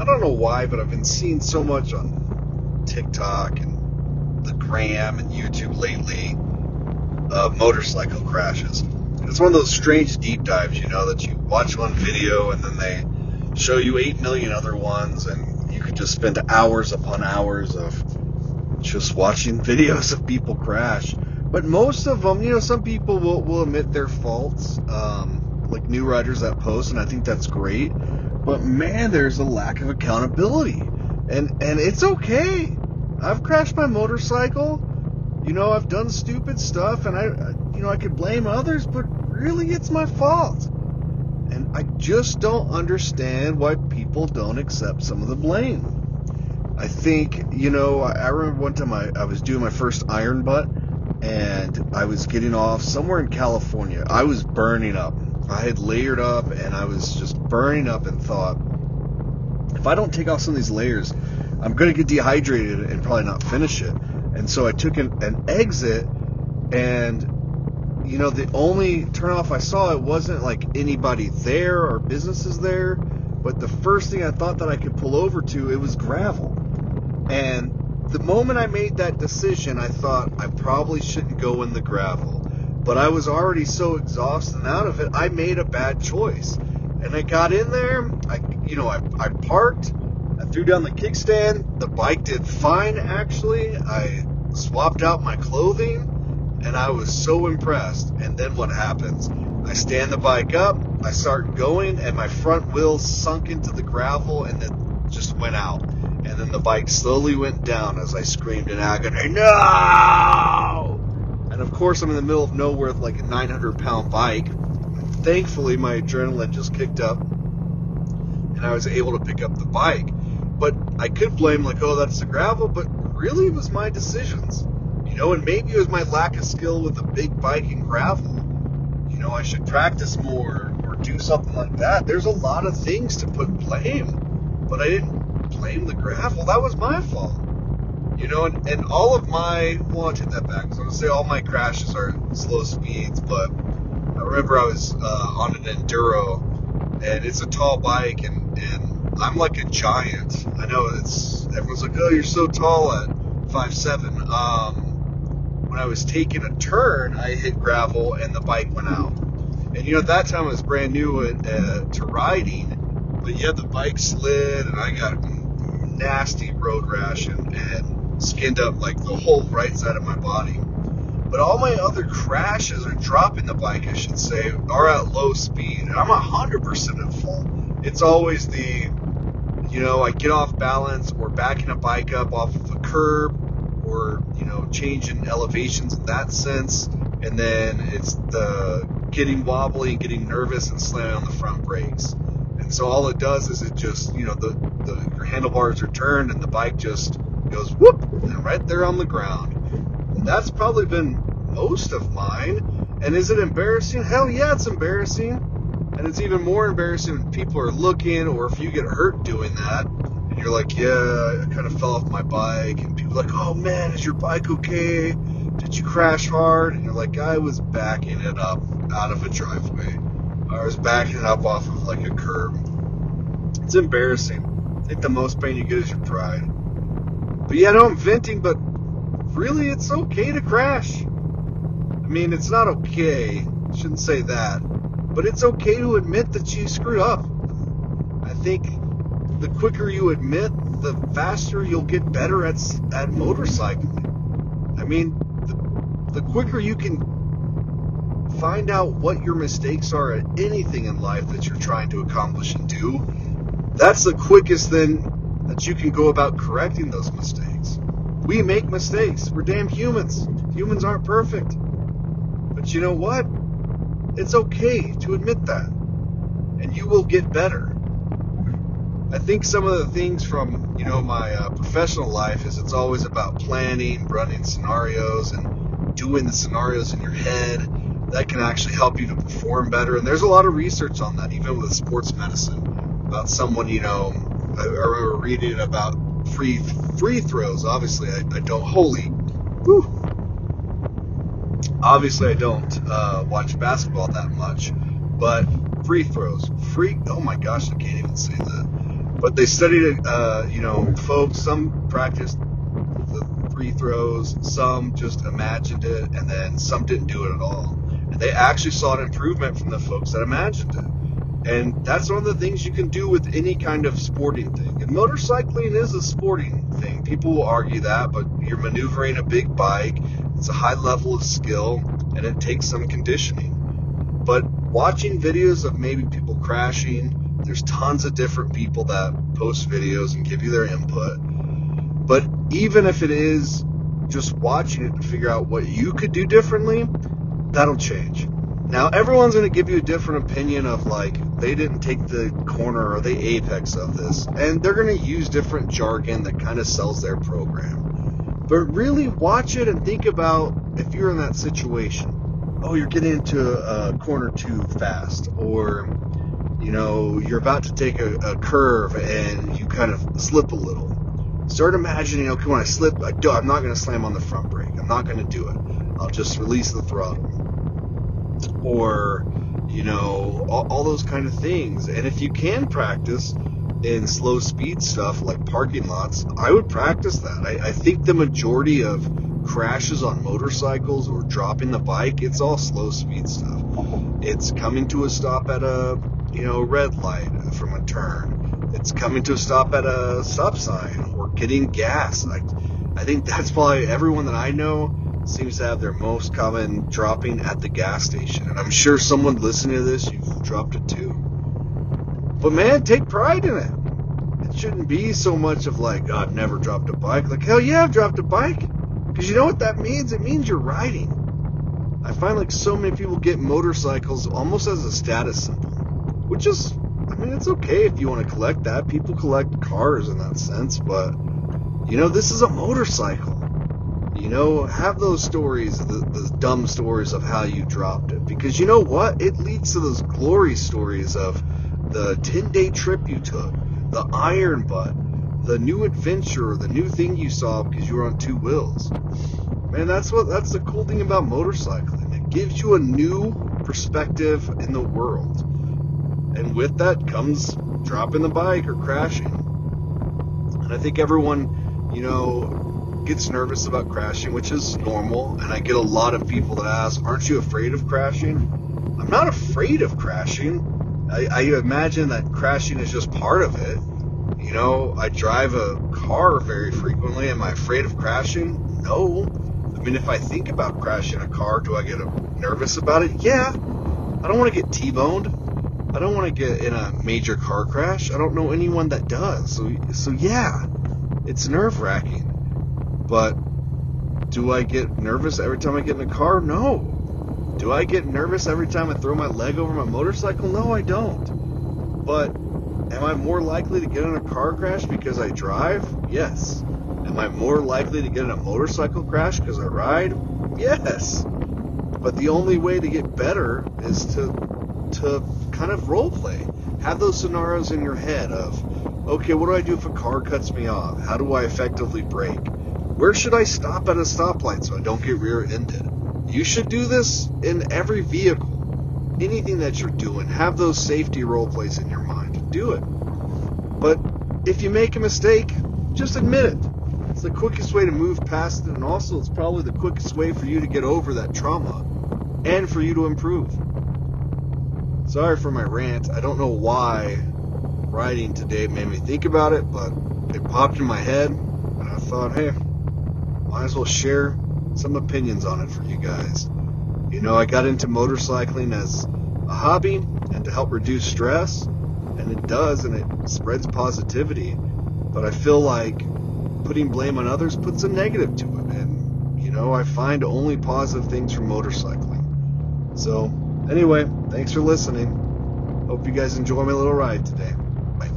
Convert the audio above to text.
don't know why, but I've been seeing so much on TikTok and the Gram and YouTube lately of motorcycle crashes. And it's one of those strange deep dives, that you watch one video and then they show you 8 million other ones, and you could just spend hours upon hours of just watching videos of people crash. But most of them, some people will admit their faults, like new riders that post, and I think that's great. But man, there's a lack of accountability, and it's okay. I've crashed my motorcycle. I've done stupid stuff, and I could blame others, but really it's my fault. And I just don't understand why people don't accept some of the blame. I think, I remember one time I was doing my first iron butt, and I was getting off somewhere in California. I was burning up. I had layered up, and I was just burning up, and thought, if I don't take off some of these layers, I'm going to get dehydrated and probably not finish it. And so I took an exit, and the only turnoff I saw, it wasn't like anybody there or businesses there, but the first thing I thought that I could pull over to, it was gravel. And the moment I made that decision, I thought I probably shouldn't go in the gravel. But I was already so exhausted and out of it, I made a bad choice. And I got in there, I parked, I threw down the kickstand, the bike did fine actually, I swapped out my clothing, and I was so impressed. And then what happens? I stand the bike up, I start going, and my front wheel sunk into the gravel and it just went out. And then the bike slowly went down as I screamed in agony, "No!" And of course I'm in the middle of nowhere with like a 900-pound bike. Thankfully my adrenaline just kicked up and I was able to pick up the bike. But I could blame that's the gravel, but really it was my decisions. And maybe it was my lack of skill with a big bike and gravel. I should practice more or do something like that. There's a lot of things to put blame, but I didn't blame the gravel. That was my fault. And all of my, well, I'll take that back. I was going to say all my crashes are slow speeds, but I remember I was on an enduro, and it's a tall bike, and I'm like a giant. I know everyone's like, oh, you're so tall at 5'7". When I was taking a turn, I hit gravel and the bike went out. And at that time I was brand new to riding, but the bike slid and I got nasty road rash and skinned up like the whole right side of my body. But all my other crashes, or dropping the bike I should say, are at low speed, and I'm 100% at fault. It's always I get off balance or backing a bike up off of a curb, or changing elevations in that sense, and then it's the getting wobbly and getting nervous and slamming on the front brakes. And so all it does is it just your handlebars are turned and the bike just goes whoop, and right there on the ground. And that's probably been most of mine. And is it embarrassing? Hell yeah, it's embarrassing. And it's even more embarrassing when people are looking, or if you get hurt doing that. And you're like, yeah, I kind of fell off my bike. And people are like, oh man, is your bike okay? Did you crash hard? And you're like, I was backing it up out of a driveway. I was backing it up off of like a curb. It's embarrassing. I think the most pain you get is your pride. But yeah, I know I'm venting, but really it's okay to crash. I mean, it's not okay. I shouldn't say that. But it's okay to admit that you screwed up. I think the quicker you admit, the faster you'll get better at motorcycling. I mean, the quicker you can find out what your mistakes are at anything in life that you're trying to accomplish and do, that's the quickest then that you can go about correcting those mistakes. We make mistakes. We're damn humans. Humans aren't perfect. But you know what? It's okay to admit that. And you will get better. I think some of the things from, my professional life is it's always about planning, running scenarios, and doing the scenarios in your head. That can actually help you to perform better. And there's a lot of research on that, even with sports medicine, about someone, I remember reading about free throws. Obviously, I don't Obviously, I don't watch basketball that much, but free throws. Oh my gosh, I can't even say that. But they studied, folks, some practiced the free throws, some just imagined it, and then some didn't do it at all. And they actually saw an improvement from the folks that imagined it. And that's one of the things you can do with any kind of sporting thing. And motorcycling is a sporting thing. People will argue that, but you're maneuvering a big bike. It's a high level of skill, and it takes some conditioning. But watching videos of maybe people crashing, there's tons of different people that post videos and give you their input. But even if it is just watching it to figure out what you could do differently, that'll change. Now, everyone's going to give you a different opinion of, like, they didn't take the corner or the apex of this. And they're going to use different jargon that kind of sells their program. But really watch it and think about if you're in that situation. Oh, you're getting into a corner too fast. Or, you're about to take a curve and you kind of slip a little. Start imagining, okay, when I slip, I'm not going to slam on the front brake. I'm not going to do it. I'll just release the throttle. Or, all those kind of things. And if you can practice in slow speed stuff like parking lots, I would practice that. I think the majority of crashes on motorcycles or dropping the bike, it's all slow speed stuff. It's coming to a stop at a, red light from a turn. It's coming to a stop at a stop sign or getting gas. I think that's probably everyone that I know seems to have their most common dropping at the gas station. And I'm sure someone listening to this, you've dropped it too. But man, take pride in it. It shouldn't be so much of like, oh, I've never dropped a bike. Like, hell yeah, I've dropped a bike. Because you know what that means? It means you're riding. I find like so many people get motorcycles almost as a status symbol. Which is, it's okay if you want to collect that. People collect cars in that sense. But, this is a motorcycle. Have those stories, the dumb stories of how you dropped it. Because you know what? It leads to those glory stories of the 10-day trip you took, the iron butt, the new adventure, the new thing you saw because you were on two wheels. Man, that's the cool thing about motorcycling. It gives you a new perspective in the world. And with that comes dropping the bike or crashing. And I think everyone, gets nervous about crashing, which is normal. And I get a lot of people that ask, aren't you afraid of crashing? I'm not afraid of crashing. I imagine that crashing is just part of it. I drive a car very frequently. Am I afraid of crashing? No. If I think about crashing a car, do I get nervous about it? Yeah. I don't want to get T-boned. I don't want to get in a major car crash. I don't know anyone that does. So yeah, it's nerve-wracking. But do I get nervous every time I get in a car? No. Do I get nervous every time I throw my leg over my motorcycle? No, I don't. But am I more likely to get in a car crash because I drive? Yes. Am I more likely to get in a motorcycle crash because I ride? Yes. But the only way to get better is to kind of role play. Have those scenarios in your head of, okay, what do I do if a car cuts me off? How do I effectively brake? Where should I stop at a stoplight so I don't get rear-ended? You should do this in every vehicle. Anything that you're doing, have those safety role plays in your mind. Do it. But if you make a mistake, just admit it. It's the quickest way to move past it, and also it's probably the quickest way for you to get over that trauma and for you to improve. Sorry for my rant. I don't know why writing today made me think about it, but it popped in my head, and I thought, hey, might as well share some opinions on it for you guys. I got into motorcycling as a hobby and to help reduce stress, and it does, and it spreads positivity. But I feel like putting blame on others puts a negative to it, and I find only positive things from motorcycling. So anyway, thanks for listening. Hope you guys enjoy my little ride today. Bye.